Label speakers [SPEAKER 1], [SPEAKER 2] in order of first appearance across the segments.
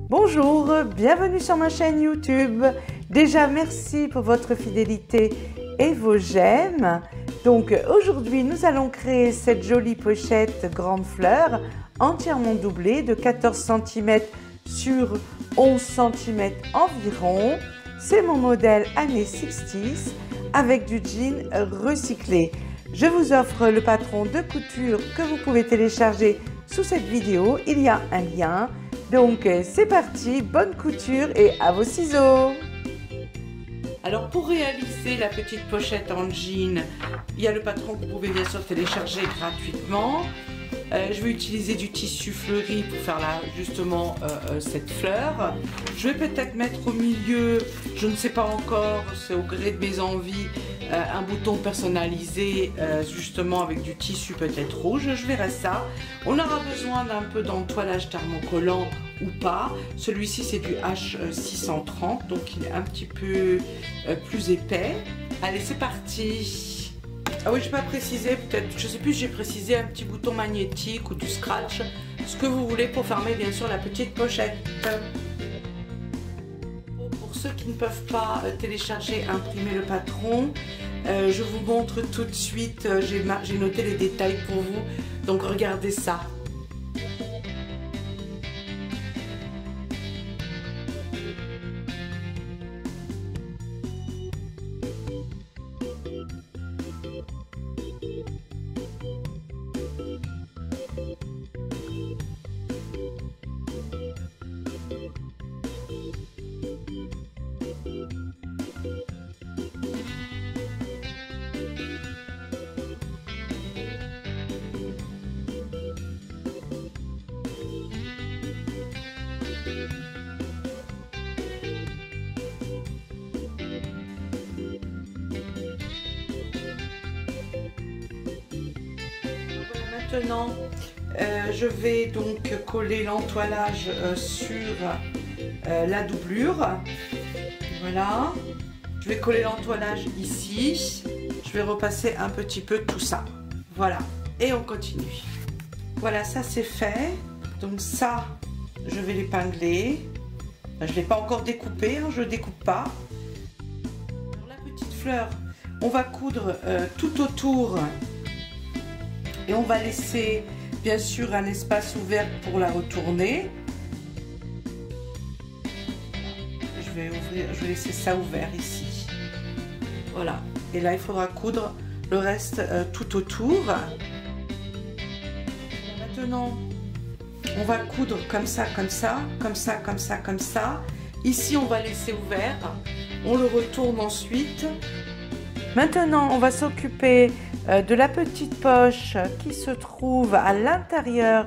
[SPEAKER 1] Bonjour, bienvenue sur ma chaîne YouTube. Déjà, merci pour votre fidélité et vos j'aime. Donc aujourd'hui, nous allons créer cette jolie pochette grande fleur entièrement doublée de 14 cm sur 11 cm environ. C'est mon modèle années 60s avec du jean recyclé. Je vous offre le patron de couture que vous pouvez télécharger sous cette vidéo. Il y a un lien. Donc c'est parti, bonne couture et à vos ciseaux. Alors pour réaliser la petite pochette en jean, il y a le patron que vous pouvez bien sûr télécharger gratuitement. Je vais utiliser du tissu fleuri pour faire justement cette fleur. Je vais peut-être mettre au milieu, je ne sais pas encore, c'est au gré de mes envies, un bouton personnalisé justement avec du tissu peut-être rouge, je verrai ça. On aura besoin d'un peu d'entoilage thermocollant ou pas. Celui-ci c'est du H630, donc il est un petit peu plus épais. Allez, c'est parti. Ah oui, je n'ai pas précisé, peut-être, je ne sais plus si j'ai précisé un petit bouton magnétique ou du scratch, ce que vous voulez pour fermer bien sûr la petite pochette. Pour ceux qui ne peuvent pas télécharger, imprimer le patron, je vous montre tout de suite, j'ai noté les détails pour vous, donc regardez ça. Maintenant, je vais donc coller l'entoilage sur la doublure. Voilà. Je vais coller l'entoilage ici. Je vais repasser un petit peu tout ça. Voilà. Et on continue. Voilà, ça c'est fait. Donc ça, je vais l'épingler. Je ne l'ai pas encore découpé, hein, je ne découpe pas. Alors, la petite fleur, on va coudre tout autour. Et on va laisser bien sûr un espace ouvert pour la retourner. Je vais laisser ça ouvert ici. Voilà. Et là, il faudra coudre le reste tout autour. Maintenant, on va coudre comme ça, comme ça, comme ça, comme ça, comme ça. Ici, on va laisser ouvert. On le retourne ensuite. Maintenant, on va s'occuper de la petite poche qui se trouve à l'intérieur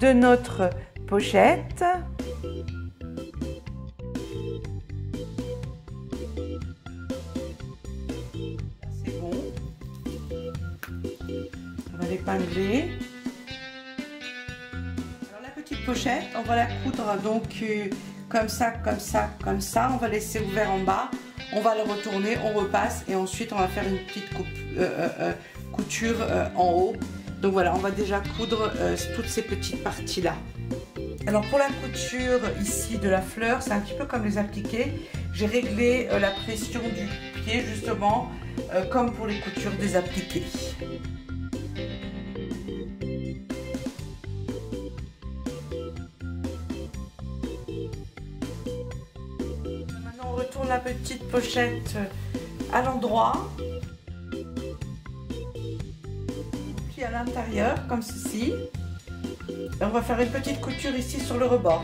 [SPEAKER 1] de notre pochette. C'est bon. On va l'épingler. Alors la petite pochette, on va la coudre donc comme ça, comme ça, comme ça. On va laisser ouvert en bas. On va le retourner, on repasse et ensuite on va faire une petite couture en haut. Donc voilà, on va déjà coudre toutes ces petites parties là. Alors pour la couture ici de la fleur, c'est un petit peu comme les appliqués. J'ai réglé la pression du pied justement comme pour les coutures des appliqués. Maintenant on retourne la petite pochette à l'endroit. À l'intérieur comme ceci. Et on va faire une petite couture ici sur le rebord.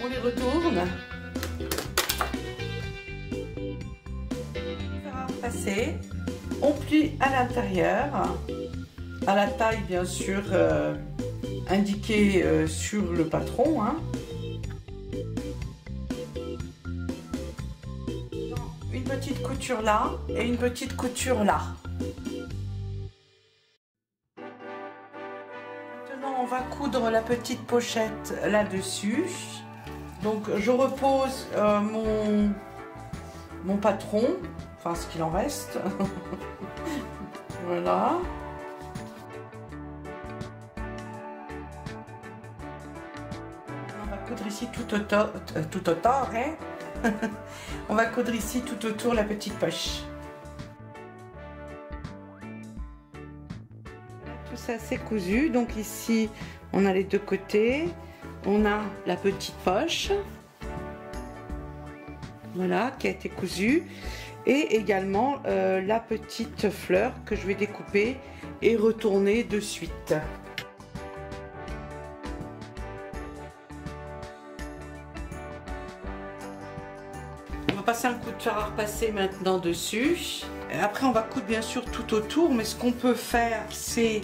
[SPEAKER 1] On les retourne. On plie à l'intérieur, à la taille bien sûr indiquée sur le patron. Hein. Une petite couture là et une petite couture là. Maintenant, on va coudre la petite pochette là-dessus. Donc, je repose mon patron, enfin ce qu'il en reste. Voilà. On va coudre ici tout autour, hein. On va coudre ici tout autour la petite poche. Tout ça c'est cousu, donc ici on a les deux côtés, on a la petite poche, voilà, qui a été cousue, et également la petite fleur que je vais découper et retourner de suite. On va passer un coup de fer à repasser maintenant dessus. Et après on va coudre bien sûr tout autour, mais ce qu'on peut faire c'est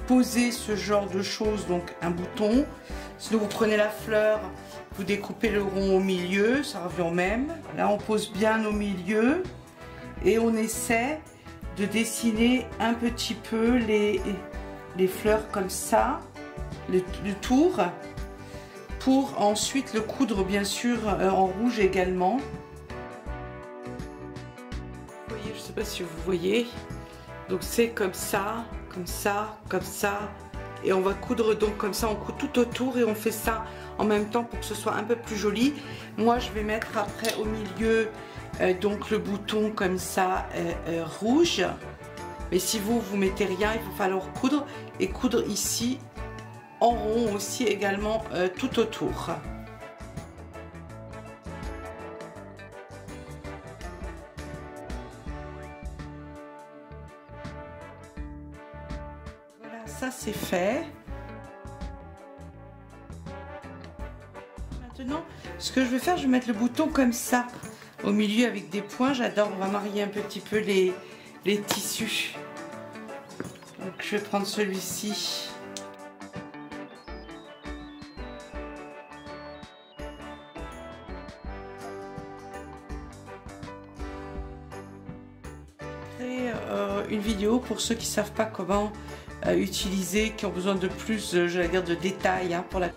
[SPEAKER 1] poser ce genre de choses, donc un bouton. Sinon vous prenez la fleur, vous découpez le rond au milieu, ça revient au même. Là on pose bien au milieu et on essaie de dessiner un petit peu les fleurs comme ça, le tour, pour ensuite le coudre bien sûr en rouge également. Vous voyez, je ne sais pas si vous voyez, donc c'est comme ça, comme ça, comme ça, et on va coudre donc comme ça, on coud tout autour et on fait ça en même temps pour que ce soit un peu plus joli. Moi je vais mettre après au milieu donc le bouton comme ça rouge, mais si vous mettez rien, il va falloir coudre et coudre ici en rond aussi également tout autour. Voilà, ça c'est fait. Maintenant, ce que je vais faire, je vais mettre le bouton comme ça au milieu avec des points. J'adore, on va marier un petit peu les tissus. Donc je vais prendre celui-ci. Une vidéo pour ceux qui ne savent pas comment utiliser, qui ont besoin de plus, j'allais dire, de détails hein, pour la...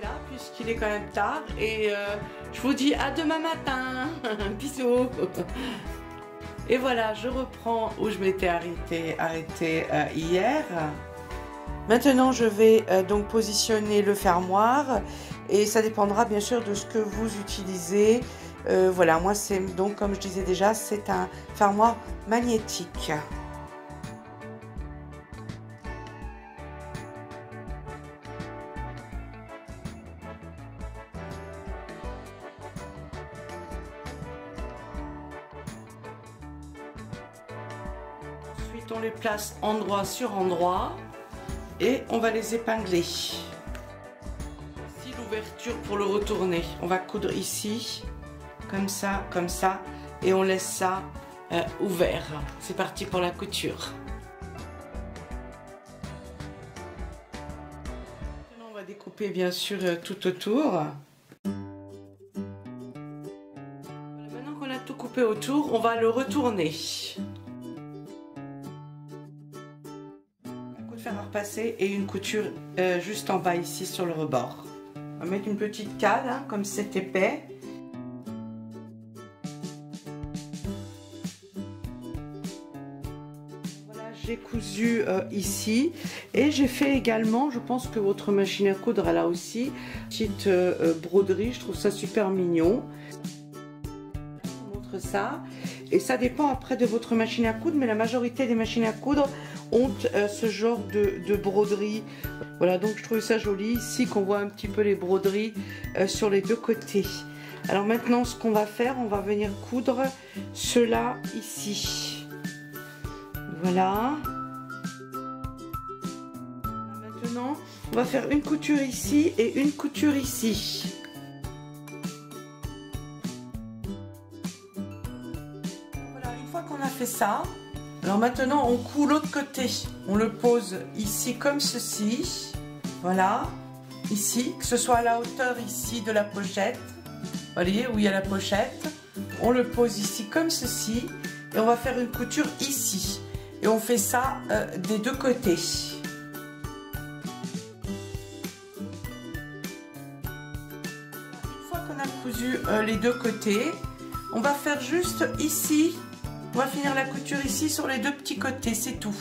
[SPEAKER 1] là puisqu'il est quand même tard et je vous dis à demain matin. Bisous. Et voilà, je reprends où je m'étais arrêtée hier. Maintenant je vais donc positionner le fermoir et ça dépendra bien sûr de ce que vous utilisez. Voilà, moi c'est donc comme je disais déjà, c'est un fermoir magnétique. Ensuite, on les place endroit sur endroit et on va les épingler. Ici, l'ouverture pour le retourner. On va coudre ici, comme ça, et on laisse ça ouvert. C'est parti pour la couture. Maintenant, on va découper bien sûr tout autour. Maintenant qu'on a tout coupé autour, on va le retourner. À repasser et une couture juste en bas ici sur le rebord. On va mettre une petite cale hein, comme c'est épais. Voilà, j'ai cousu ici et j'ai fait également, je pense que votre machine à coudre elle a aussi petite broderie, je trouve ça super mignon. Je vous montre ça et ça dépend après de votre machine à coudre, mais la majorité des machines à coudre ont ce genre de broderie. Voilà, donc je trouve ça joli ici qu'on voit un petit peu les broderies sur les deux côtés. Alors maintenant ce qu'on va faire, on va venir coudre cela ici. Voilà. Maintenant on va faire une couture ici et une couture ici. Voilà, une fois qu'on a fait ça, Alors maintenant on coud l'autre côté, on le pose ici comme ceci, voilà, ici, que ce soit à la hauteur ici de la pochette, vous voyez où il y a la pochette, on le pose ici comme ceci et on va faire une couture ici et on fait ça des deux côtés. Une fois qu'on a cousu les deux côtés, on va faire juste ici, on va finir la couture ici sur les deux petits côtés, c'est tout.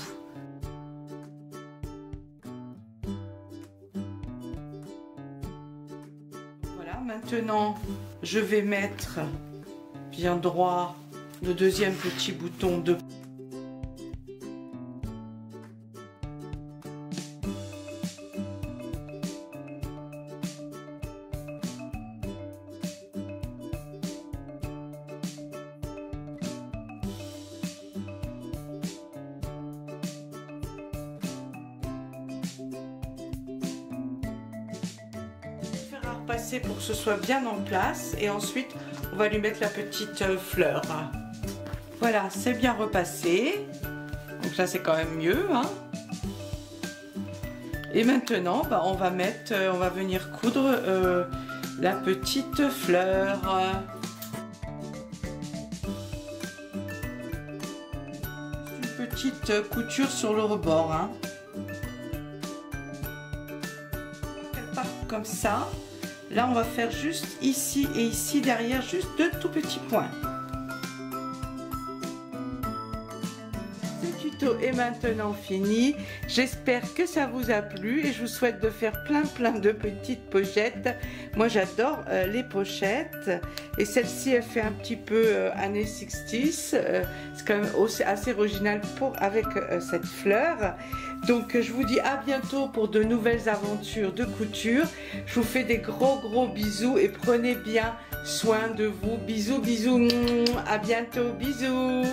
[SPEAKER 1] Voilà, maintenant je vais mettre bien droit le deuxième petit bouton de passer pour que ce soit bien en place et ensuite on va lui mettre la petite fleur. Voilà, c'est bien repassé, donc là c'est quand même mieux, hein. Et maintenant bah, on va venir coudre la petite fleur. Une petite couture sur le rebord, hein. Elle part comme ça. Là, on va faire juste ici et ici derrière, juste deux tout petits points. Ce tuto est maintenant fini. J'espère que ça vous a plu et je vous souhaite de faire plein de petites pochettes. Moi, j'adore les pochettes et celle-ci, elle fait un petit peu années 60s. C'est quand même aussi assez original avec cette fleur. Donc je vous dis à bientôt pour de nouvelles aventures de couture. Je vous fais des gros bisous et prenez bien soin de vous. Bisous, à bientôt, bisous.